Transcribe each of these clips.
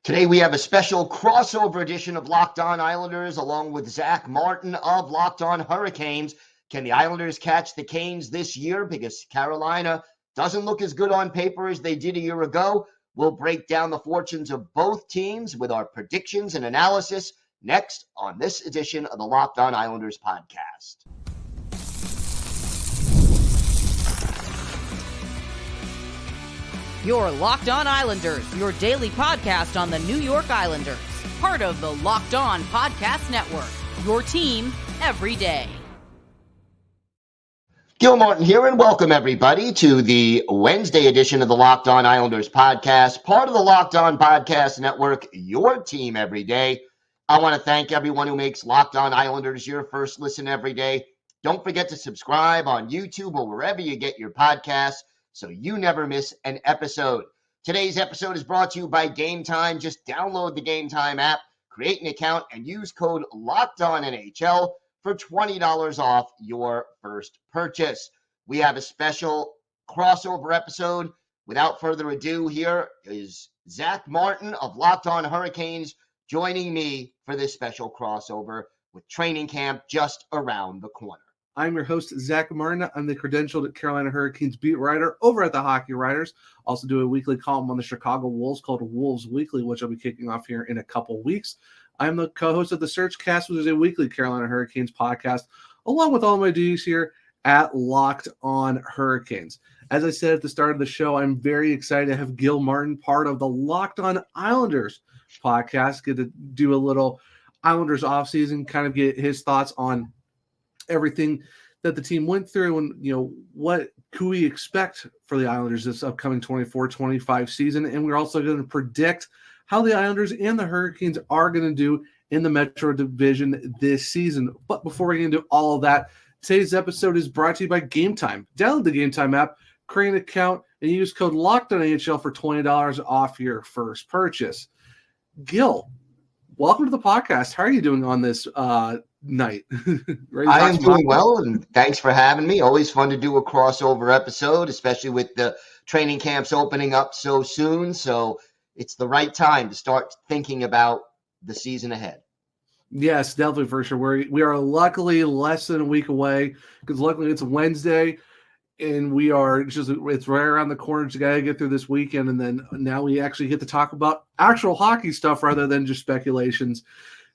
Today we have a special crossover edition of Locked On Islanders along with Zach Martin of Locked On Hurricanes. Can the Islanders catch the Canes this year? Because Carolina doesn't look as good on paper as they did a year ago. We'll break down the fortunes of both teams with our predictions and analysis next on this edition of the Locked On Islanders podcast. Your Locked On Islanders, your daily podcast on the New York Islanders. Part of the Locked On Podcast Network, your team every day. Gil Martin here, and welcome everybody to the Wednesday edition of the Locked On Islanders podcast, part of the Locked On Podcast Network, your team every day. I want to thank everyone who makes Locked On Islanders your first listen every day. Don't forget to subscribe on YouTube or wherever you get your podcasts, so you never miss an episode. Today's episode is brought to you by Game Time. Just download the Game Time app, create an account, and use code LOCKEDONNHL for $20 off your first purchase. We have a special crossover episode. Without further ado, here is Zach Martin of Locked On Hurricanes joining me for this special crossover with training camp just around the corner. I'm your host, Zach Martin. I'm the credentialed Carolina Hurricanes beat writer over at the Hockey Writers. Also do a weekly column on the Chicago Wolves called Wolves Weekly, which I'll be kicking off here in a couple weeks. I'm the co-host of the Searchcast, which is a weekly Carolina Hurricanes podcast, along with all my duties here at Locked On Hurricanes. As I said at the start of the show, I'm very excited to have Gil Martin, part of the Locked On Islanders podcast, get to do a little Islanders offseason, kind of get his thoughts on everything that the team went through and, what could we expect for the Islanders this upcoming 24-25 season. And we're also going to predict how the Islanders and the Hurricanes are going to do in the Metro Division this season. But before we get into all of that, today's episode is brought to you by Game Time. Download the Game Time app, create an account, and use code LOCKEDONNHL for $20 off your first purchase. Gil, welcome to the podcast. How are you doing on this night? I am doing well, and thanks for having me. Always fun to do a crossover episode, especially with the training camps opening up so soon. So it's the right time to start thinking about the season ahead. Yes, definitely, for sure. We are luckily less than a week away, because luckily it's Wednesday, and it's right around the corner. You got to get through this weekend, and then now we actually get to talk about actual hockey stuff rather than just speculations.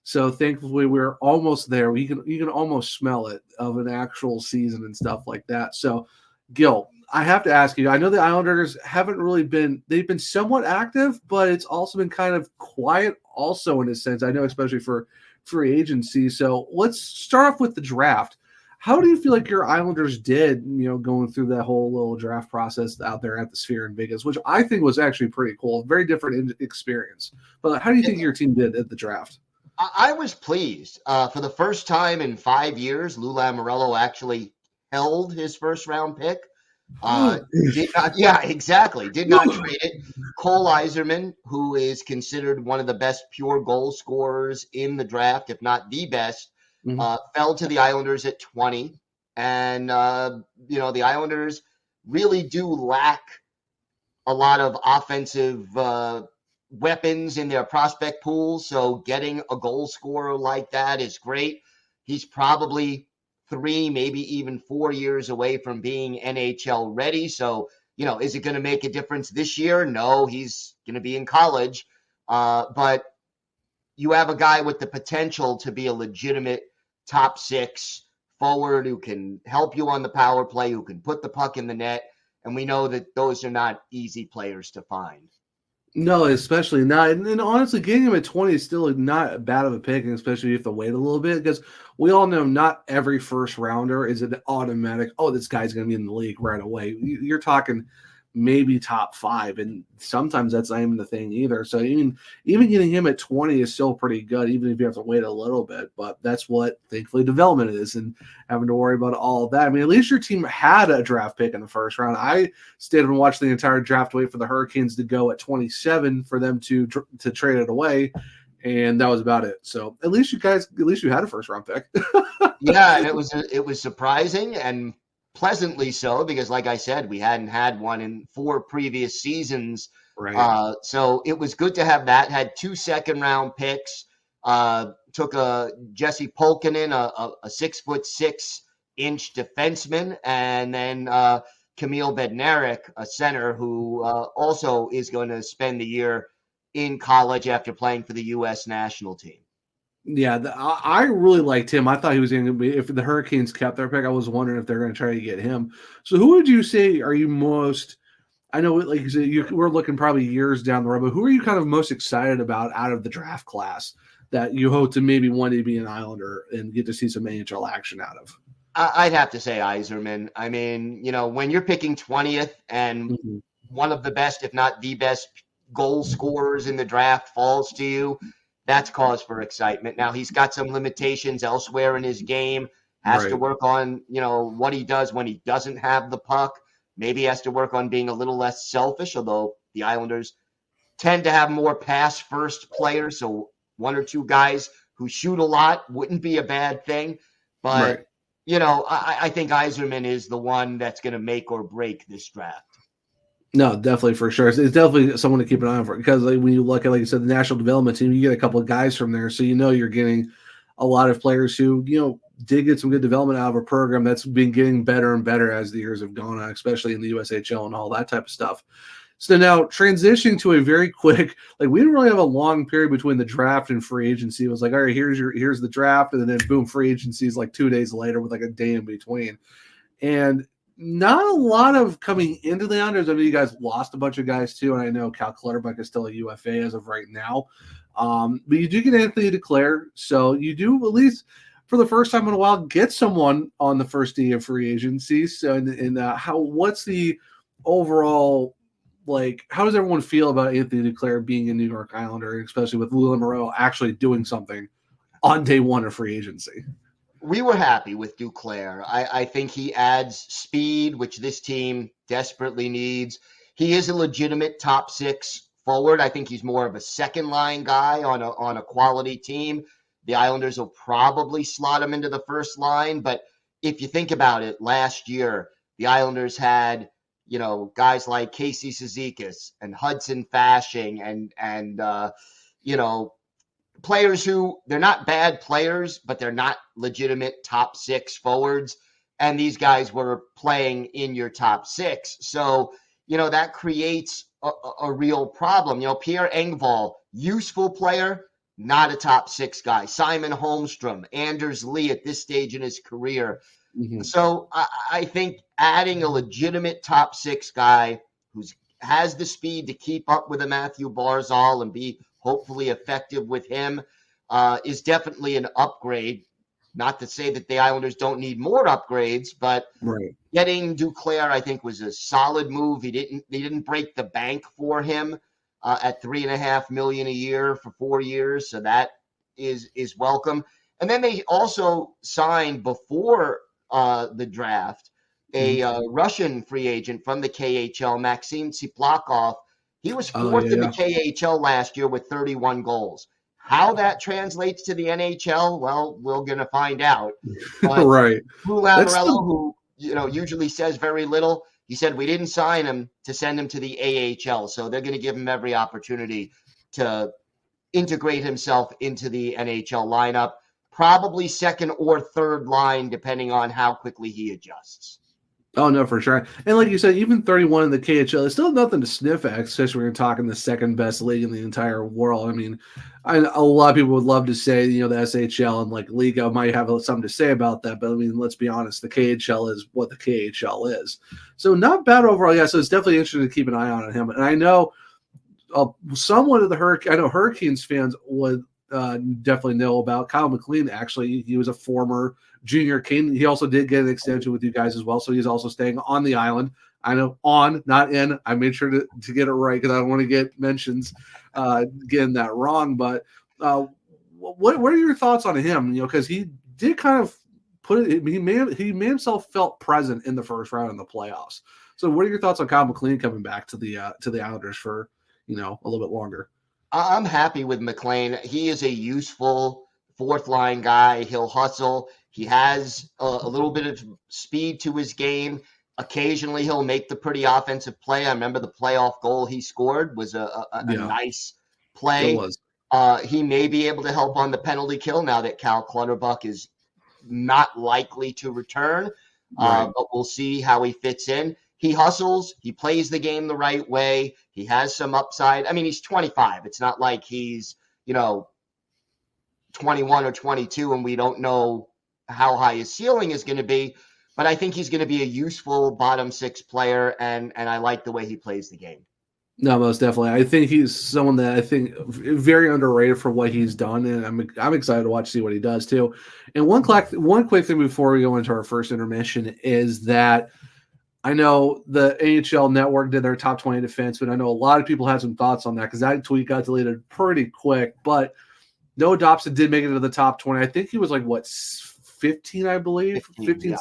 So thankfully we're almost there. You can almost smell it of an actual season and stuff like that. So Gil, I have to ask you, I know the Islanders they've been somewhat active, but it's also been kind of quiet also in a sense. I know, especially for free agency. So let's start off with the draft. How do you feel like your Islanders did, going through that whole little draft process out there at the Sphere in Vegas, which I think was actually pretty cool, very different experience. But how do you think your team did at the draft? I was pleased. For the first time in 5 years, Lou Lamoriello actually held his first round pick. Did not trade it. Cole Yzerman, who is considered one of the best pure goal scorers in the draft, if not the best, fell to the Islanders at 20. And, the Islanders really do lack a lot of offensive weapons in their prospect pool. So getting a goal scorer like that is great. He's probably 3, maybe even 4 years away from being NHL ready. So, is it going to make a difference this year? No, he's going to be in college. But you have a guy with the potential to be a legitimate top 6 forward who can help you on the power play, who can put the puck in the net. And we know that those are not easy players to find. No, especially not. And honestly, getting him at 20 is still not bad of a pick, especially if you have to wait a little bit, because we all know not every first rounder is an automatic, this guy's going to be in the league right away. You're talking maybe top 5, and sometimes that's not even the thing either. So even getting him at 20 is still pretty good, even if you have to wait a little bit. But that's what, thankfully, development is, and having to worry about all of that. I mean, at least your team had a draft pick in the first round. I stayed and watched the entire draft, wait for the Hurricanes to go at 27 for them to trade it away, and that was about it. So at least you had a first round pick. Yeah, and it was surprising and pleasantly so, because like I said, we hadn't had one in 4 previous seasons Right. So it was good to have that. Had 2 second-round picks. Took a Jesse Polkinen, a 6'6" defenseman, and then Kamil Bednarik, a center who also is going to spend the year in college after playing for the U.S. national team. Yeah, I really liked him. I thought he was going to be, if the Hurricanes kept their pick, I was wondering if they're going to try to get him. So who would you say are you most, I know, like you said, we're looking probably years down the road, but who are you kind of most excited about out of the draft class that you hope to maybe one day be an Islander and get to see some AHL action out of? I'd have to say Yzerman. I mean, when you're picking 20th and one of the best, if not the best, goal scorers in the draft falls to you, that's cause for excitement. Now, he's got some limitations elsewhere in his game, has to work on, what he does when he doesn't have the puck. Maybe he has to work on being a little less selfish, although the Islanders tend to have more pass-first players, so one or two guys who shoot a lot wouldn't be a bad thing. But, I think Yzerman is the one that's going to make or break this draft. No, definitely, for sure. It's definitely someone to keep an eye on for, because when you look at, like you said, the national development team, you get a couple of guys from there, so you're getting a lot of players who did get some good development out of a program that's been getting better and better as the years have gone on, especially in the USHL and all that type of stuff. So now transitioning to a very quick, like, we didn't really have a long period between the draft and free agency. It was like, all right, here's the draft, and then boom, free agency is like 2 days later with like a day in between, and not a lot of coming into the Islanders. I know you guys lost a bunch of guys too, and I know Cal Clutterbuck is still a UFA as of right now. But you do get Anthony Duclair, so you do, at least for the first time in a while, get someone on the first day of free agency. So, what's the overall, like, how does everyone feel about Anthony Duclair being a New York Islander, especially with Lula Moreau actually doing something on day one of free agency? We were happy with Duclair. I think he adds speed, which this team desperately needs. He is a legitimate top 6 forward. I think he's more of a second line guy on a quality team. The Islanders will probably slot him into the first line. But if you think about it, last year, the Islanders had, guys like Casey Cizikas and Hudson Fasching and players who, they're not bad players, but they're not legitimate top 6 forwards. And these guys were playing in your top 6. So, that creates a real problem. Pierre Engvall, useful player, not a top 6 guy. Simon Holmstrom, Anders Lee at this stage in his career. Mm-hmm. So I think adding a legitimate top 6 guy who has the speed to keep up with a Matthew Barzal and be hopefully effective with him is definitely an upgrade. Not to say that the Islanders don't need more upgrades, but getting Duclair, I think, was a solid move. They didn't break the bank for him at $3.5 million a year for 4 years, so that is welcome. And then they also signed before the draft a Russian free agent from the KHL, Maxim Tsiplakov. He was fourth in the KHL last year with 31 goals. How that translates to the NHL, well, we're going to find out. But Lou Lamoriello, who usually says very little, he said we didn't sign him to send him to the AHL, so they're going to give him every opportunity to integrate himself into the NHL lineup, probably second or third line, depending on how quickly he adjusts. Oh, no, for sure. And like you said, even 31 in the KHL is still nothing to sniff at, especially when you're talking the second best league in the entire world. I mean, a lot of people would love to say, the SHL and like Liga might have something to say about that. But I mean, let's be honest, the KHL is what the KHL is. So not bad overall. Yeah, so it's definitely interesting to keep an eye on him. And I know someone of the Hurricanes fans would definitely know about Kyle McLean. Actually, he was a former junior king. He also did get an extension with you guys as well, so he's also staying on the island. I know on, not in. I made sure to get it right because I don't want to get mentions getting that wrong. But what are your thoughts on him? Because he did kind of put it. He made himself felt present in the first round in the playoffs. So what are your thoughts on Kyle McLean coming back to the Islanders for a little bit longer? I'm happy with McLean. He is a useful fourth line guy. He'll hustle. He has a little bit of speed to his game. Occasionally he'll make the pretty offensive play. I remember the playoff goal he scored was a nice play. It was. He may be able to help on the penalty kill now that Cal Clutterbuck is not likely to return, but we'll see how he fits in. He hustles. He plays the game the right way. He has some upside. I mean, he's 25. It's not like he's, 21 or 22 and we don't know how high his ceiling is going to be. But I think he's going to be a useful bottom six player, and I like the way he plays the game. No, most definitely. I think he's someone that I think very underrated for what he's done, and I'm excited to see what he does too. And one quick thing before we go into our first intermission is that I know the AHL Network did their top 20 defensemen. I know a lot of people had some thoughts on that because that tweet got deleted pretty quick. But Noah Dobson did make it to the top 20. I think he was 15, I believe, 15.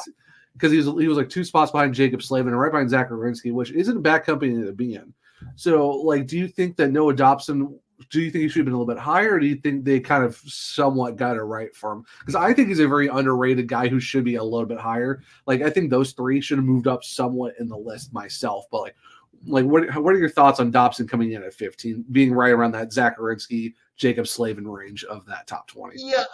Because he was 2 spots behind Jacob Slavin and right behind Zach Werenski, which isn't a bad company to be in. So, do you think that Noah Dobson, do you think he should have been a little bit higher, or do you think they kind of somewhat got it right for him? Because I think he's a very underrated guy who should be a little bit higher. I think those 3 should have moved up somewhat in the list myself. But, what are your thoughts on Dobson coming in at 15, being right around that Zach Werenski, Jacob Slavin range of that top 20? Yeah,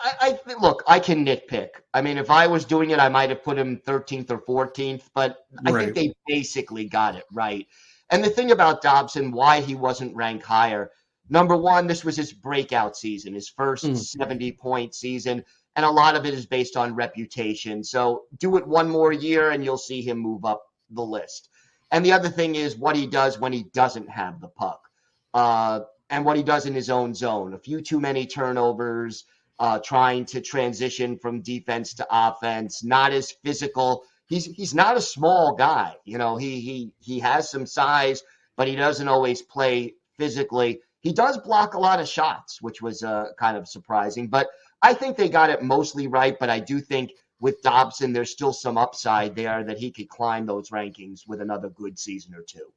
look, I can nitpick. I mean, if I was doing it, I might have put him 13th or 14th, but I think they basically got it right. And the thing about Dobson, why he wasn't ranked higher, number one, this was his breakout season, his first 70-point season, and a lot of it is based on reputation. So do it one more year and you'll see him move up the list. And the other thing is what he does when he doesn't have the puck. And what he does in his own zone. A few too many turnovers, trying to transition from defense to offense, not as physical. He's not a small guy. He has some size, but he doesn't always play physically. He does block a lot of shots, which was kind of surprising. But I think they got it mostly right. But I do think with Dobson, there's still some upside there that he could climb those rankings with another good season or two.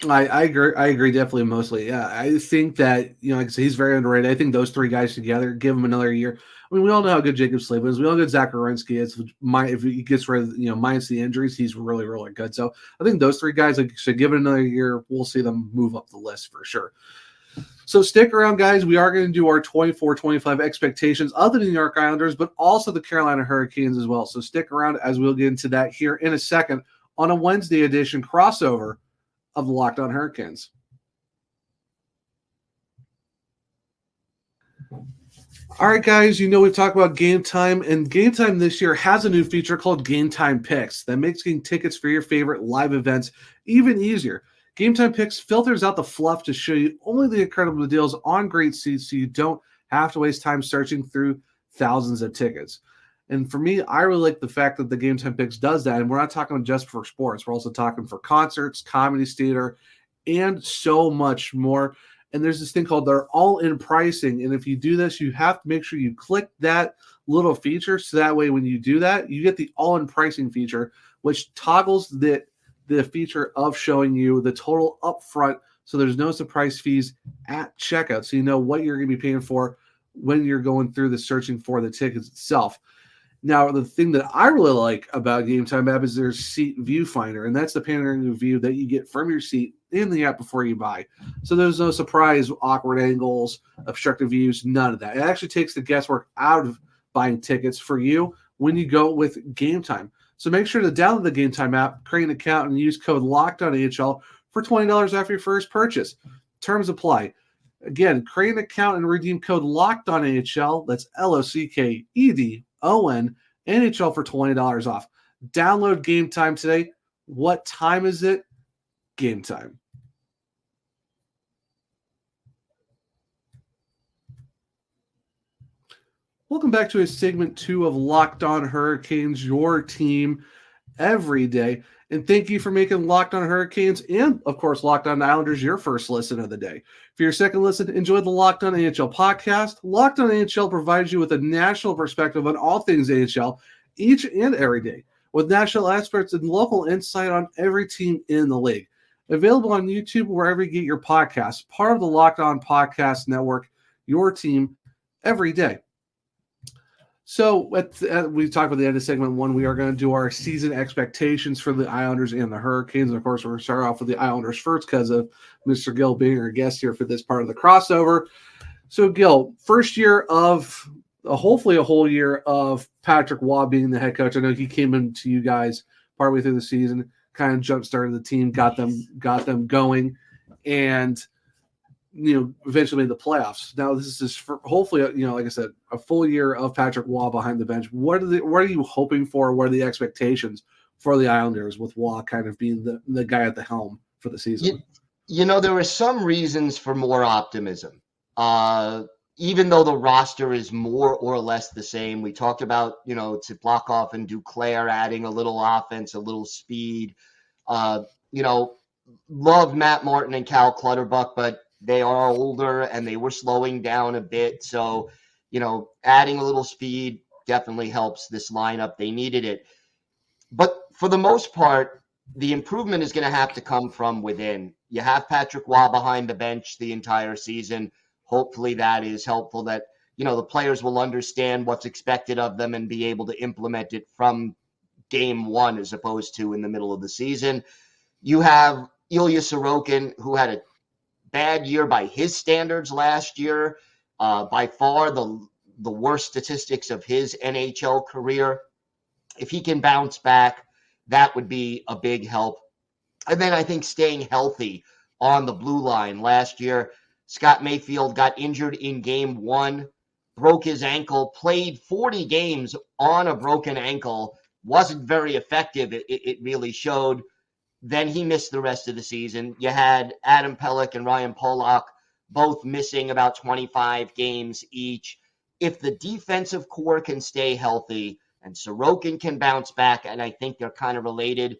I agree definitely mostly. Yeah, I think that, like I said, he's very underrated. I think those 3 guys together, give him another year. I mean, we all know how good Jacob Slavin is. We all know how good Zach Werenski is. If he gets rid of, minus the injuries, he's really, really good. So I think those 3 guys, should give it another year. We'll see them move up the list for sure. So stick around, guys. We are going to do our 24-25 expectations of the New York Islanders, but also the Carolina Hurricanes as well. So stick around as we'll get into that here in a second on a Wednesday edition crossover of the Locked On Hurricanes. All right, guys, we've talked about Game Time, and Game Time this year has a new feature called Game Time Picks that makes getting tickets for your favorite live events even easier. Game Time Picks filters out the fluff to show you only the incredible deals on great seats so you don't have to waste time searching through thousands of tickets. And for me, I really like the fact that the Game Time Picks does that. And we're not talking just for sports. We're also talking for concerts, comedy theater, and so much more. And there's this thing called their all-in pricing. And if you do this, you have to make sure you click that little feature. So that way, when you do that, you get the all-in pricing feature, which toggles the feature of showing you the total upfront. So there's no surprise fees at checkout. So you know what you're going to be paying for when you're going through the searching for the tickets itself. Now, the thing that I really like about Game Time app is their seat viewfinder, and that's the panoramic view that you get from your seat in the app before you buy. So there's no surprise, awkward angles, obstructive views, none of that. It actually takes the guesswork out of buying tickets for you when you go with Game Time. So make sure to download the Game Time app, create an account, and use code LOCKEDONAHL for $20 off your first purchase. Terms apply. Again, create an account and redeem code LOCKEDONAHL. That's LOCKEDON NHL for $20 off. Download Game Time today. What time is it? Game time. Welcome back to segment 2 of Locked On Hurricanes, your team every day. And thank you for making Locked On Hurricanes and, of course, Locked On Islanders your first listen of the day. For your second listen, enjoy the Locked On NHL podcast. Locked On NHL provides you with a national perspective on all things NHL each and every day, with national experts and local insight on every team in the league. Available on YouTube, wherever you get your podcasts. Part of the Locked On Podcast Network, your team every day. So we talked about the end of segment one. We are going to do our season expectations for the Islanders and the Hurricanes. And of course, we're going to start off with the Islanders first because of Mr. Gil being our guest here for this part of the crossover. So Gil, first year of hopefully a whole year of Patrick Waugh being the head coach. I know he came into you guys partway through the season, kind of jump started the team, got them going, and eventually made the playoffs. Now this is hopefully, like I said, a full year of Patrick Waugh behind the bench. What are you hoping for? What are the expectations for the Islanders with Waugh kind of being the guy at the helm for the season? There are some reasons for more optimism. Even though the roster is more or less the same, we talked about, Tsiplakov and Duclair adding a little offense, a little speed. Love Matt Martin and Cal Clutterbuck, but they are older and they were slowing down a bit. So, adding a little speed definitely helps this lineup. They needed it. But for the most part, the improvement is going to have to come from within. You have Patrick Waugh behind the bench the entire season. Hopefully that is helpful, that, the players will understand what's expected of them and be able to implement it from game one as opposed to in the middle of the season. You have Ilya Sorokin, who had a bad year by his standards last year, by far the worst statistics of his NHL career. If he can bounce back, that would be a big help. And then I think staying healthy on the blue line. Last year, Scott Mayfield got injured in game one, broke his ankle, played 40 games on a broken ankle, wasn't very effective. It really showed. Then he missed the rest of the season. You had Adam Pelech and Ryan Pollock both missing about 25 games each. If the defensive core can stay healthy and Sorokin can bounce back, and I think they're kind of related,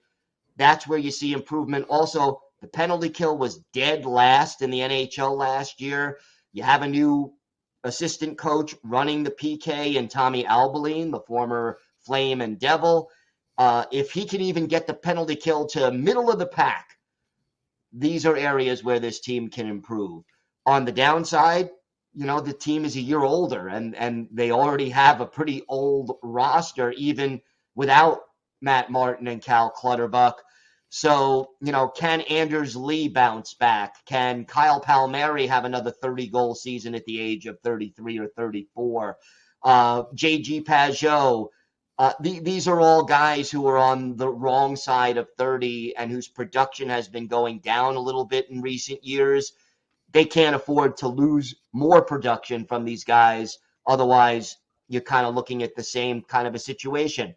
that's where you see improvement. Also, the penalty kill was dead last in the NHL last year. You have a new assistant coach running the PK and Tommy Albaline, the former Flame and Devil. If he can even get the penalty kill to middle of the pack, these are areas where this team can improve. On the downside, the team is a year older and they already have a pretty old roster, even without Matt Martin and Cal Clutterbuck. So, can Anders Lee bounce back? Can Kyle Palmieri have another 30-goal season at the age of 33 or 34? J.G. Pajot. These are all guys who are on the wrong side of 30 and whose production has been going down a little bit in recent years. They can't afford to lose more production from these guys. Otherwise, you're kind of looking at the same kind of a situation.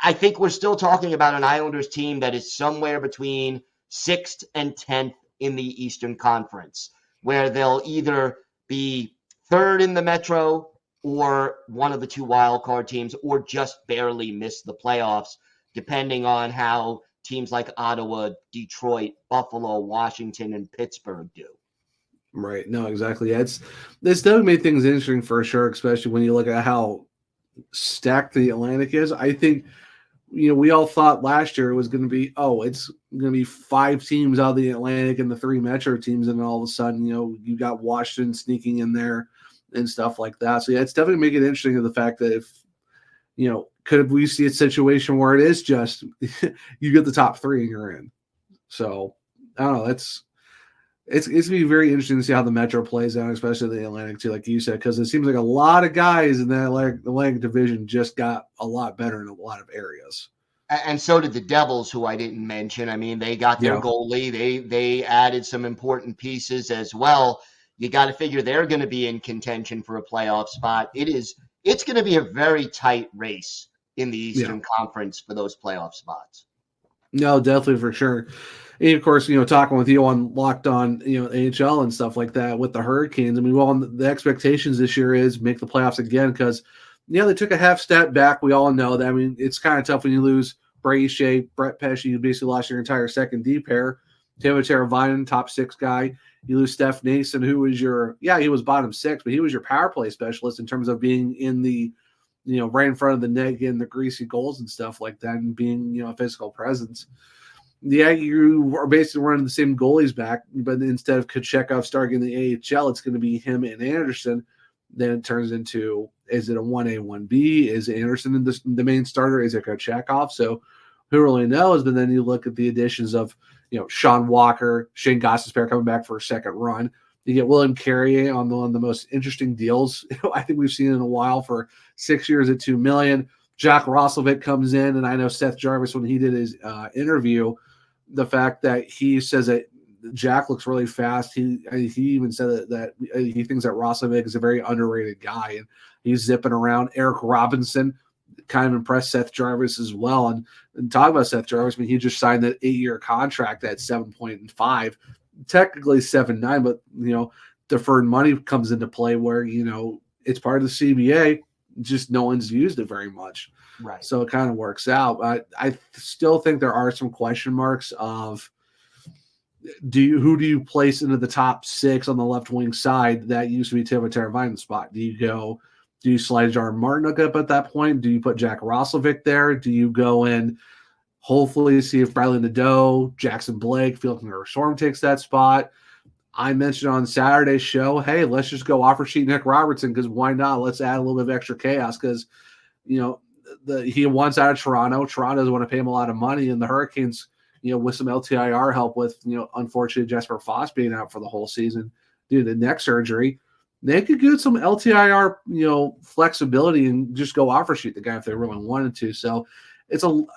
I think we're still talking about an Islanders team that is somewhere between 6th and 10th in the Eastern Conference, where they'll either be third in the Metro or one of the two wildcard teams, or just barely miss the playoffs, depending on how teams like Ottawa, Detroit, Buffalo, Washington, and Pittsburgh do. Right. No, exactly. Yeah, it's definitely made things interesting for sure, especially when you look at how stacked the Atlantic is. I think, we all thought last year it was going to be, it's going to be 5 teams out of the Atlantic and the 3 Metro teams, and all of a sudden, you got Washington sneaking in there and stuff like that. So yeah, it's definitely making it interesting of the fact that if, could we see a situation where it is just you get the top 3 and you're in. So I don't know. It's going to be very interesting to see how the Metro plays out, especially the Atlantic too, like you said, because it seems like a lot of guys in that Atlantic division just got a lot better in a lot of areas. And so did the Devils, who I didn't mention. I mean, they got their goalie. They added some important pieces as well. You got to figure they're going to be in contention for a playoff spot. It's going to be a very tight race in the Eastern Conference for those playoff spots. No, definitely for sure. And of course, talking with you on Locked On, AHL and stuff like that with the Hurricanes. I mean, the expectations this year is make the playoffs again because, they took a half step back. We all know that. I mean, it's kind of tough when you lose Brady Shea, Brett Pesce. You basically lost your entire second D pair. Teuvo Teravainen, top 6 guy. You lose Steph Nason, who was he was bottom 6, but he was your power play specialist in terms of being in the, right in front of the net, getting the greasy goals and stuff like that, and being, a physical presence. Yeah, you are basically running the same goalies back, but instead of Kochetkov starting in the AHL, it's going to be him and Anderson. Then it turns into, is it a 1A, 1B? Is Anderson the main starter? Is it Kochetkov? So who really knows? But then you look at the additions of, Sean Walker, Shane Gostisbehere coming back for a second run. You get William Carrier on one of the most interesting deals I think we've seen in a while for 6 years at $2 million. Jack Roslovic comes in, and I know Seth Jarvis, when he did his interview, the fact that he says that Jack looks really fast. He even said that he thinks that Roslovic is a very underrated guy, and he's zipping around. Eric Robinson kind of impressed Seth Jarvis as well. And talk about Seth Jarvis, he just signed that 8-year contract at 7.5, technically 7.9, but deferred money comes into play where it's part of the CBA. Just no one's used it very much. Right. So it kind of works out. I still think there are some question marks of who do you place into the top 6 on the left wing side that used to be Timo Teravainen's spot? Do you slide Jean Martin up at that point? Do you put Jack Roslovic there? Do you go in, hopefully see if Bradley Nadeau, Jackson Blake, Felix Storm takes that spot? I mentioned on Saturday's show, hey, let's just go offer sheet Nick Robertson, because why not? Let's add a little bit of extra chaos, because he wants out of Toronto. Toronto doesn't want to pay him a lot of money, and the Hurricanes, with some LTIR help, with unfortunately Jesper Foss being out for the whole season due to neck surgery, they could get some LTIR flexibility and just go offer sheet the guy if they really wanted to. So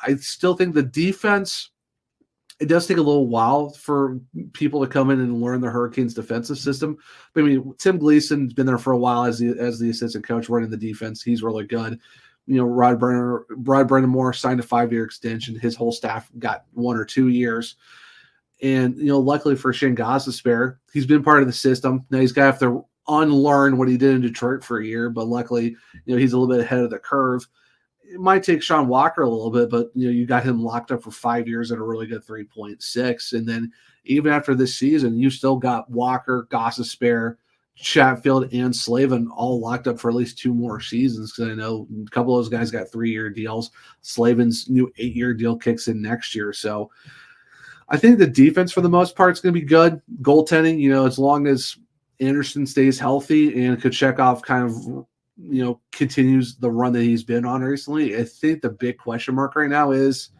I still think the defense, it does take a little while for people to come in and learn the Hurricanes defensive system. But Tim Gleason's been there for a while as the assistant coach running the defense. He's really good. Rod Brind'Amour signed a 5-year extension. His whole staff got 1 or 2 years. And, luckily for Shane Gostisbehere, he's been part of the system. Now he's going to have to unlearn what he did in Detroit for a year, but luckily, he's a little bit ahead of the curve. It might take Sean Walker a little bit, but you got him locked up for 5 years at a really good 3.6. And then even after this season, you still got Walker, Gostisbehere, Chatfield, and Slavin all locked up for at least 2 more seasons, because I know a couple of those guys got 3-year deals. Slavin's new 8-year deal kicks in next year. So I think the defense for the most part is going to be good. Goaltending, as long as Anderson stays healthy and Kochetkov kind of continues the run that he's been on recently, I think the big question mark right now is,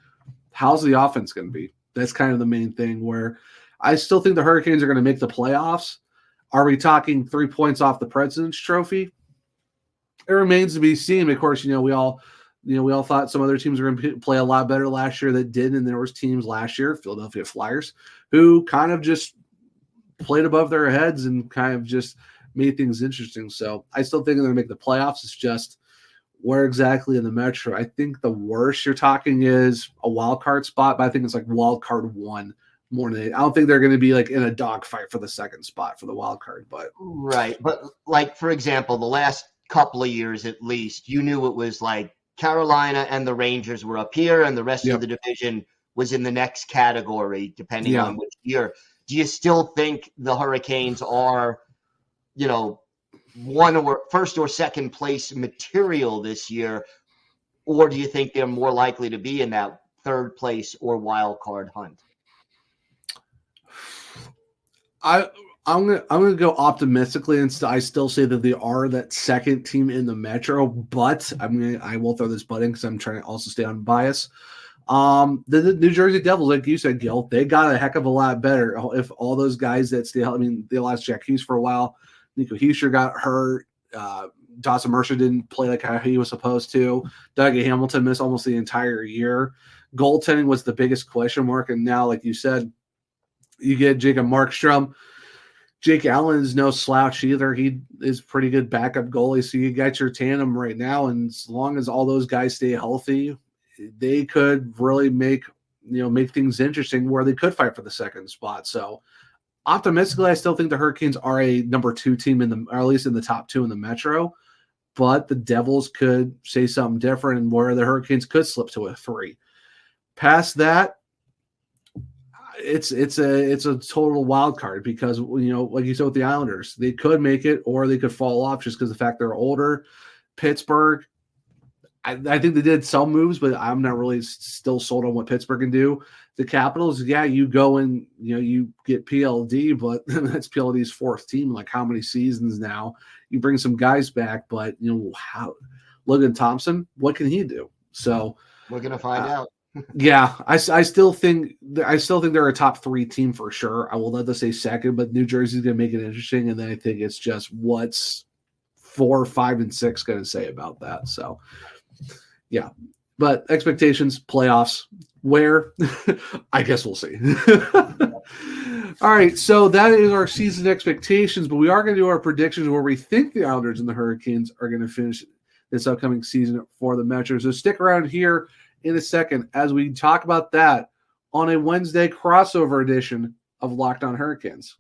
how's the offense going to be? That's kind of the main thing, where I still think the Hurricanes are going to make the playoffs. Are we talking 3 points off the President's Trophy? It remains to be seen. Of course, we all thought some other teams were going to play a lot better last year that didn't, and there was teams last year, Philadelphia Flyers, who kind of just played above their heads and kind of just made things interesting. So I still think they're going to make the playoffs. It's just where exactly in the Metro. I think the worst you're talking is a wild card spot, but I think it's like wild card 1 more than 8. I don't think they're going to be like in a dogfight for the second spot for the wild card. But right. But like, for example, the last couple of years at least, you knew it was like Carolina and the Rangers were up here and the rest of the division was in the next category, depending on which year. Do you still think the Hurricanes are, first or second place material this year, or do you think they're more likely to be in that third place or wild card hunt? I'm gonna go optimistically, and I still say that they are that second team in the Metro. But I will throw this butt in because I'm trying to also stay on bias. The New Jersey Devils, like you said, Gil, they got a heck of a lot better. If all those guys that stay, they lost Jack Hughes for a while. Nico Hischier got hurt. Dawson Mercer didn't play like how he was supposed to. Dougie Hamilton missed almost the entire year. Goaltending was the biggest question mark, and now, like you said, you get Jacob Markstrom. Jake Allen is no slouch either. He is pretty good backup goalie. So you got your tandem right now, and as long as all those guys stay healthy, they could really make things interesting where they could fight for the second spot. So optimistically, I still think the Hurricanes are a number 2 team or at least in the top 2 in the Metro. But the Devils could say something different, and where the Hurricanes could slip to a 3. Past that, it's a total wild card, because like you said with the Islanders, they could make it or they could fall off just because of the fact they're older. Pittsburgh, I think they did some moves, but I'm not really still sold on what Pittsburgh can do. The Capitals, yeah, you go and you get PLD, but that's PLD's fourth team. Like how many seasons now? You bring some guys back, but how Logan Thompson, what can he do? So we're gonna find out. Yeah, I still think they're a top 3 team for sure. I will let this say second, but New Jersey's gonna make it interesting, and then I think it's just what's 4, 5, and 6 going to say about that. So, yeah, but expectations, playoffs, where? I guess we'll see. All right, so that is our season expectations, but we are going to do our predictions where we think the Islanders and the Hurricanes are going to finish this upcoming season for the Metro. So stick around here in a second as we talk about that on a Wednesday crossover edition of Locked On Hurricanes.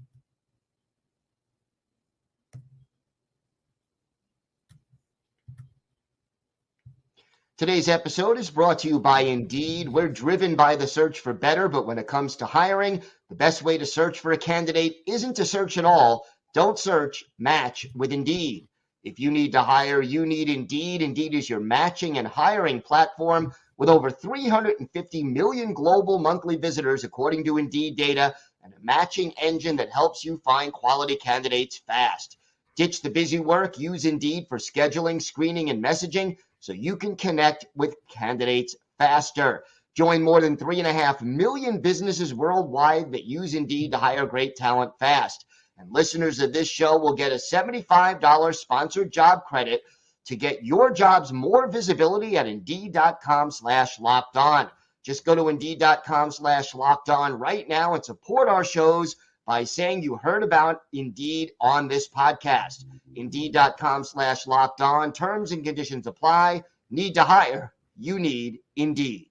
Today's episode is brought to you by Indeed. We're driven by the search for better, but when it comes to hiring, the best way to search for a candidate isn't to search at all. Don't search, match with Indeed. If you need to hire, you need Indeed. Indeed is your matching and hiring platform with over 350 million global monthly visitors, according to Indeed data, and a matching engine that helps you find quality candidates fast. Ditch the busy work. Use Indeed for scheduling, screening, and messaging so you can connect with candidates faster. Join more than 3.5 million businesses worldwide that use Indeed to hire great talent fast. And listeners of this show will get a $75 sponsored job credit to get your jobs more visibility at Indeed.com/locked-on. Just go to Indeed.com/locked-on right now and support our shows by saying you heard about Indeed on this podcast. Indeed.com/locked-on. Terms and conditions apply. Need to hire? You need Indeed.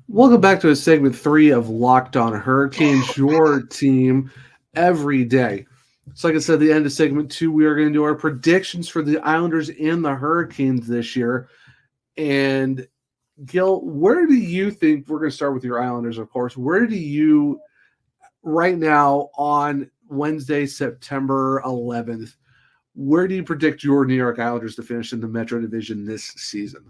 Welcome back to segment 3 of Locked On Hurricanes, your team every day. So like I said, at the end of segment 2, we are going to do our predictions for the Islanders and the Hurricanes this year. And Gil, where do you think, we're going to start with your Islanders, of course, where do you, right now on Wednesday, September 11th, where do you predict your New York Islanders to finish in the Metro Division this season?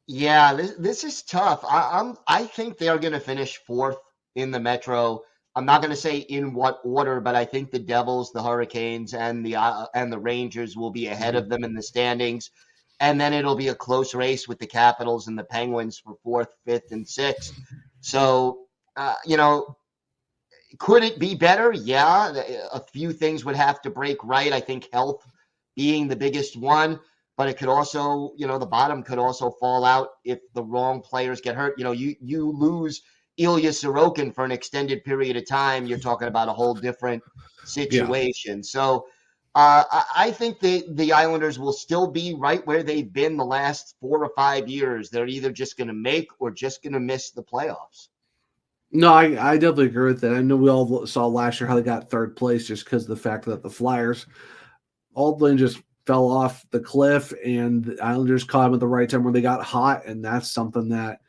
Yeah, this is tough. I think they are going to finish 4th in the Metro. I'm not going to say in what order, but I think the Devils, the Hurricanes, and the Rangers will be ahead of them in the standings. And then it'll be a close race with the Capitals and the Penguins for 4th, 5th, and 6th. So, could it be better? Yeah, a few things would have to break right. I think health being the biggest one, but it could also, the bottom could also fall out if the wrong players get hurt. You lose Ilya Sorokin for an extended period of time. You're talking about a whole different situation. Yeah. So, I think the Islanders will still be right where they've been the last 4 or 5 years. They're either just going to make or just going to miss the playoffs. No, I definitely agree with that. I know we all saw last year how they got 3rd place just because of the fact that the Flyers all just fell off the cliff, and the Islanders caught them at the right time when they got hot, and that's something that,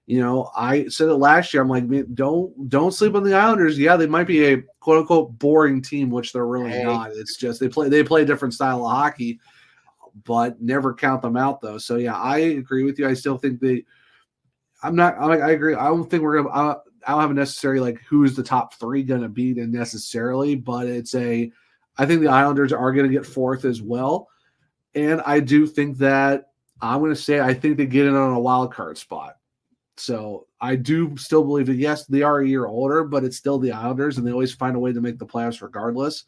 I said it last year. I'm like, man, don't sleep on the Islanders. Yeah, they might be a quote unquote boring team, which they're really not. It's just they play a different style of hockey, but never count them out though. So yeah, I agree with you. I still think I agree. I don't think I don't have a necessary like who's the top 3 going to beat in necessarily, but I think the Islanders are going to get 4th as well, and I do think that I think they get in on a wild card spot. So I do still believe that, yes, they are a year older, but it's still the Islanders, and they always find a way to make the playoffs regardless.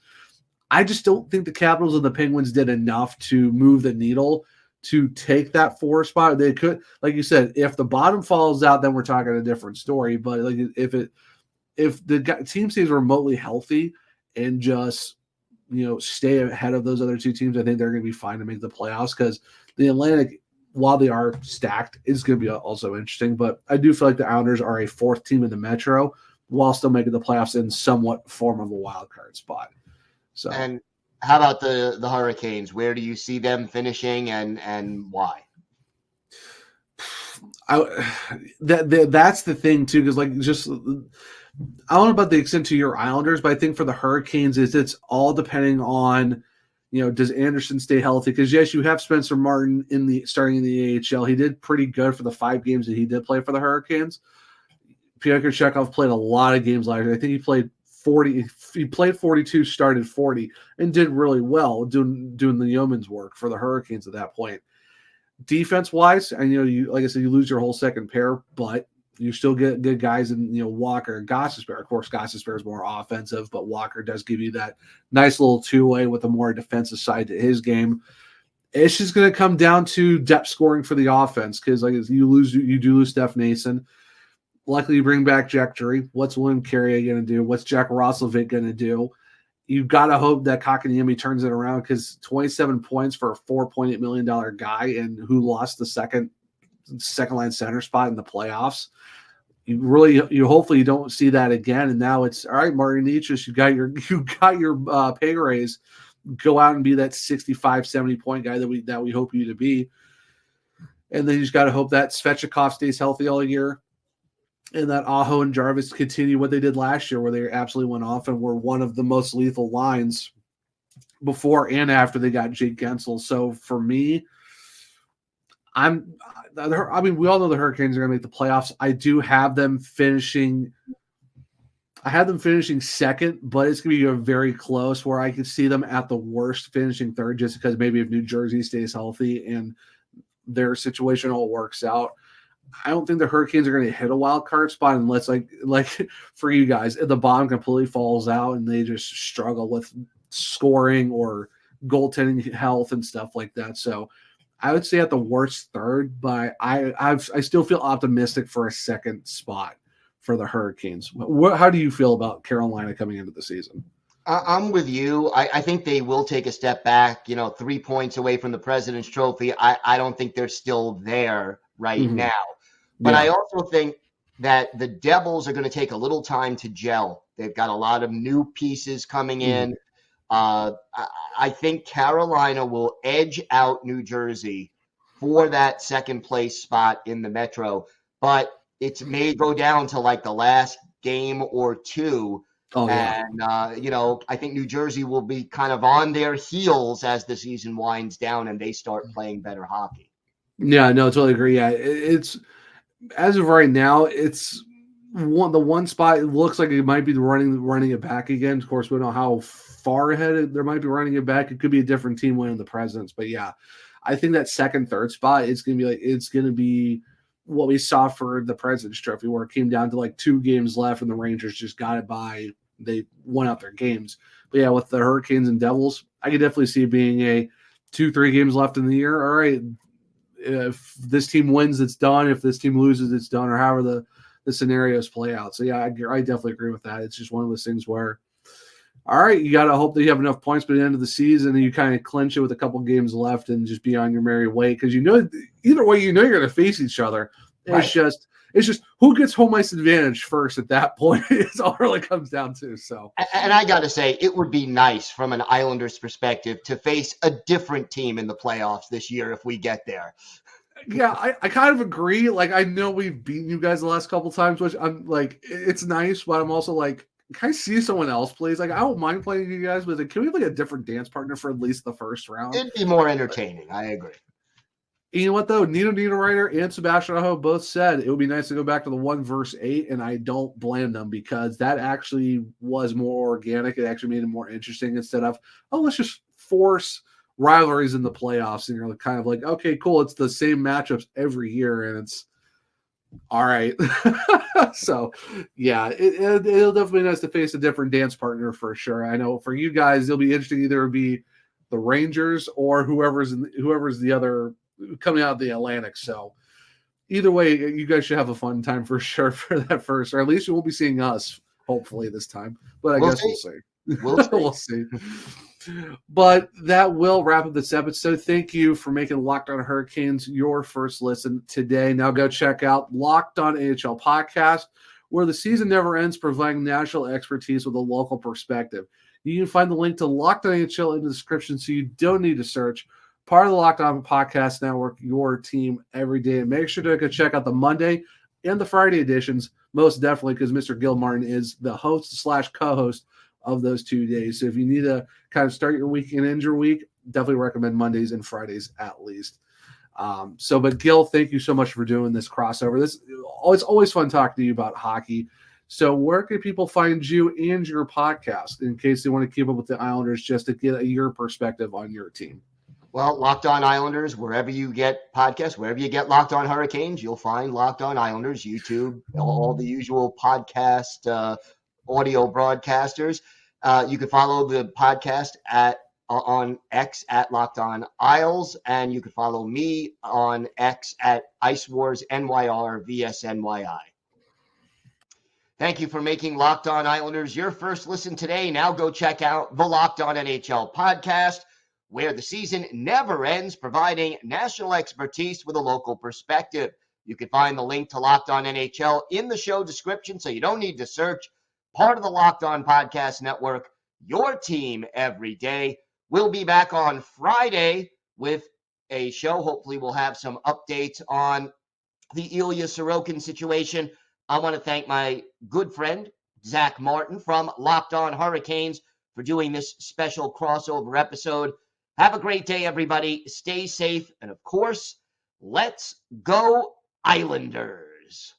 I just don't think the Capitals and the Penguins did enough to move the needle to take that 4 spot. They could, like you said, if the bottom falls out, then we're talking a different story. But like if the team stays remotely healthy and just stay ahead of those other 2 teams, I think they're going to be fine to make the playoffs, because the Atlantic, while they are stacked, is going to be also interesting. But I do feel like the Islanders are a 4th team in the Metro while still making the playoffs in somewhat form of a wild card spot. So, and how about the Hurricanes? Where do you see them finishing, and why? That's the thing too, because like just I don't know about the extent to your Islanders, but I think for the Hurricanes it's all depending on, does Anderson stay healthy? Because yes, you have Spencer Martin starting in the AHL. He did pretty good for the 5 games that he did play for the Hurricanes. Pyotr Chekhov played a lot of games last year. I think he played 40. He played 42, started 40, and did really well doing the yeoman's work for the Hurricanes at that point. Defense wise, and you like I said, you lose your whole second pair, but you still get good guys in Walker and Gostisbehere. Of course, Gostisbehere is more offensive, but Walker does give you that nice little two-way with a more defensive side to his game. It's just going to come down to depth scoring for the offense because like you do lose Steph Nason. Likely you bring back Jack Drury. What's William Carrier going to do? What's Jack Roslovic going to do? You've got to hope that Kotkaniemi turns it around because 27 points for a $4.8 million guy and who lost the second line center spot in the playoffs. You hopefully you don't see that again. And now it's all right, Martin Necas, you got your pay raise. Go out and be that 65, 70 point guy that we hope you to be. And then you just got to hope that Svechnikov stays healthy all year. And that Aho and Jarvis continue what they did last year, where they absolutely went off and were one of the most lethal lines before and after they got Jake Gensel. So for me, we all know the Hurricanes are going to make the playoffs. I do have them finishing. I have them finishing second, but it's going to be very close where I could see them at the worst finishing third, just because maybe if New Jersey stays healthy and their situation all works out. I don't think the Hurricanes are going to hit a wild card spot unless like for you guys, if the bottom completely falls out and they just struggle with scoring or goaltending health and stuff like that. So I would say at the worst third, but I still feel optimistic for a second spot for the Hurricanes. How do you feel about Carolina coming into the season? I'm with you. I think they will take a step back, 3 points away from the President's Trophy. I don't think they're still there right now. But I also think that the Devils are going to take a little time to gel. They've got a lot of new pieces coming in. I think Carolina will edge out New Jersey for that second place spot in the Metro. But it may go down to like the last game or two. And, I think New Jersey will be kind of on their heels as the season winds down and they start playing better hockey. Yeah, no, totally agree. Yeah, it's as of right now, it's the one spot. It looks like it might be running it back again. Of course, we don't know how far ahead there might be running it back. It could be a different team winning the Presidents, but yeah, I think that second, third spot it's going to be what we saw for the President's Trophy, where it came down to like 2 games left and the Rangers just got it by. They won out their games. But yeah, with the Hurricanes and Devils, I could definitely see it being a 2-3 games left in the year. All right, if this team wins, it's done. If this team loses, it's done, or however the scenarios play out. So yeah, I definitely agree with that. It's just one of those things where, all right, you got to hope that you have enough points by the end of the season and you kind of clinch it with a couple games left and just be on your merry way. Because either way, you're going to face each other. Right. It's just who gets home ice advantage first at that point. It's all it really comes down to. So, and I got to say, it would be nice from an Islanders perspective to face a different team in the playoffs this year if we get there. Yeah, I kind of agree. Like, I know we've beaten you guys the last couple times, which I'm like, it's nice, but I'm also like, can I see someone else, please? Like, I don't mind playing you guys, but can we have like a different dance partner for at least the first round? It'd be more entertaining. I agree. You know what, though? Nino Niederreiter and Sebastian Aho both said it would be nice to go back to the 1-8, and I don't blame them because that actually was more organic. It actually made it more interesting instead of, let's just force rivalries in the playoffs. And you're kind of like, okay, cool. It's the same matchups every year, and it's all right. So, yeah, it'll definitely be nice to face a different dance partner for sure. I know for you guys, it'll be interesting. Either it'll be the Rangers or whoever's the other coming out of the Atlantic. So either way, you guys should have a fun time for sure for that first, or at least you won't be seeing us hopefully this time, but I guess we'll see. We'll see. But that will wrap up this episode. Thank you for making Locked On Hurricanes your first listen today. Now go check out Locked On AHL podcast, where the season never ends, providing national expertise with a local perspective. You can find the link to Locked On AHL in the description, so you don't need to search. part of the Locked On Podcast Network, your team every day. And make sure to go check out the Monday and the Friday editions, most definitely, because Mr. Gil Martin is the host / co-host of those 2 days. So if you need to kind of start your week and end your week, definitely recommend Mondays and Fridays at least. But Gil, thank you so much for doing this crossover. It's always fun talking to you about hockey. So where can people find you and your podcast in case they want to keep up with the Islanders, just to get your perspective on your team? Well, Locked On Islanders, wherever you get podcasts, wherever you get Locked On Hurricanes, you'll find Locked On Islanders, YouTube, all the usual podcast audio broadcasters. You can follow the podcast on X at Locked On Isles, and you can follow me on X at Ice Wars NYR VSNYI. Thank you for making Locked On Islanders your first listen today. Now go check out the Locked On NHL podcast, where the season never ends, providing national expertise with a local perspective. You can find the link to Locked On NHL in the show description, so you don't need to search. Part of the Locked On Podcast Network, your team every day. We'll be back on Friday with a show. Hopefully we'll have some updates on the Ilya Sorokin situation. I want to thank my good friend, Zach Martin from Locked On Hurricanes, for doing this special crossover episode. Have a great day, everybody. Stay safe. And of course, let's go Islanders.